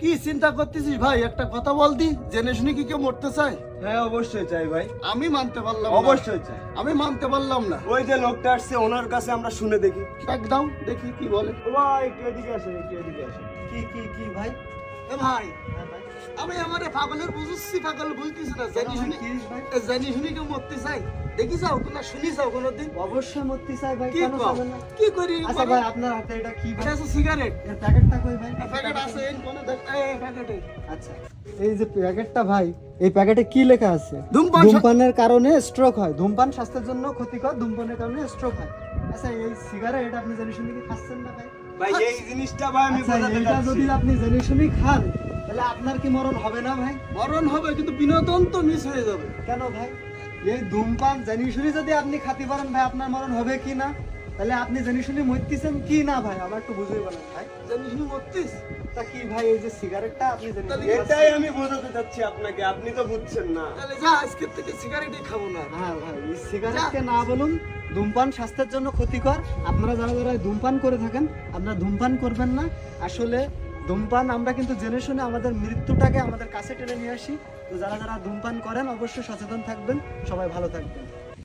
কি চিন্তা করতেছিস ভাই? একটা কথা বলতি, জেনে শুনে কি কেউ মরতে চায়? হ্যাঁ অবশ্যই চাই ভাই, আমি মানতে পারলাম না। অবশ্যই চাই। আমি মানতে পারলাম না। ওই যে লোকটা আসছে ওনার কাছে আমরা শুনে দেখি। একদম দেখি কি বলে। ও ভাই একটু এদিকে আসেন, একটু এদিকে আসেন। কি ভাই? এ ভাই, হ্যাঁ ভাই, আমি আমারে পাগলের বুঝছি, পাগল বুঝতেছি না। জানি শুনি কি ভাই? জানি শুনি কেউ মরতে চায়? দেখি যাও না শুনি যাও কোনোদিন? অবশ্যই মরতে চাই ভাই, কি কেন কও? চাবেন না? কি করি? আচ্ছা ভাই, আপনার হাতে এটা কি ভাই? এটা আছে সিগারেট। এর প্যাকেটটা কই ভাই? প্যাকেট আছে এই কোনে দেখ, এই প্যাকেটে। আচ্ছা, এই যে প্যাকেটটা ভাই, এই প্যাকেটে কি লেখা আছে? ধূমপান ধূমপানের কারণে স্ট্রোক হয়, ধূমপান স্বাস্থ্যের জন্য ক্ষতিকর, ধূমপানের কারণে স্ট্রোক হয়। আচ্ছা, এই সিগারেট আপনি জেনে শুনে কি খাচ্ছেন না ভাই? ভাই এই জিনিসটা ভাই আমি আচ্ছা, বোঝাতে এইটা চাচ্ছি। যদি আপনি জেনে শুনে খান, তাহলে আপনার কি মরণ হবে না ভাই? মরণ হবে, কিন্তু বিনোদন তো মিস হয়ে যাবে। কেন ভাই? এই ধূমপান জেনে শুনে যদি আপনি খাতে পারেন ভাই, আপনার মরণ হবে কি না? তাহলে আপনি জেনে শুনে মরতেছেন কি না ভাই, আমার একটু বুঝিয়ে বলেন ভাই। জানি শুনি মরতিস? তা কি ভাই, এই যে সিগারেটটা আপনি জেনে শুনে তাহলে এটাই আমি বোঝাতে চাচ্ছি আপনাকে, আপনি তো বুঝছেন না। তাহলে যা, আজকের থেকে সিগারেটই খাবো না। হ্যাঁ ভাই, এই সিগারেটকে না বলুন, ধূমপান স্বাস্থ্যের জন্য ক্ষতিকর। আপনারা যারা যারা ধূমপান করে থাকেন, আপনারা ধূমপান করবেন না। আসলে ধূমপান আমরা কিন্তু জেনে শুনে আমাদের মৃত্যুটাকে আমাদের কাছে টেনে নিয়ে আসি। তো যারা যারা ধূমপান করেন অবশ্যই সচেতন থাকবেন। সবাই ভালো থাকবেন।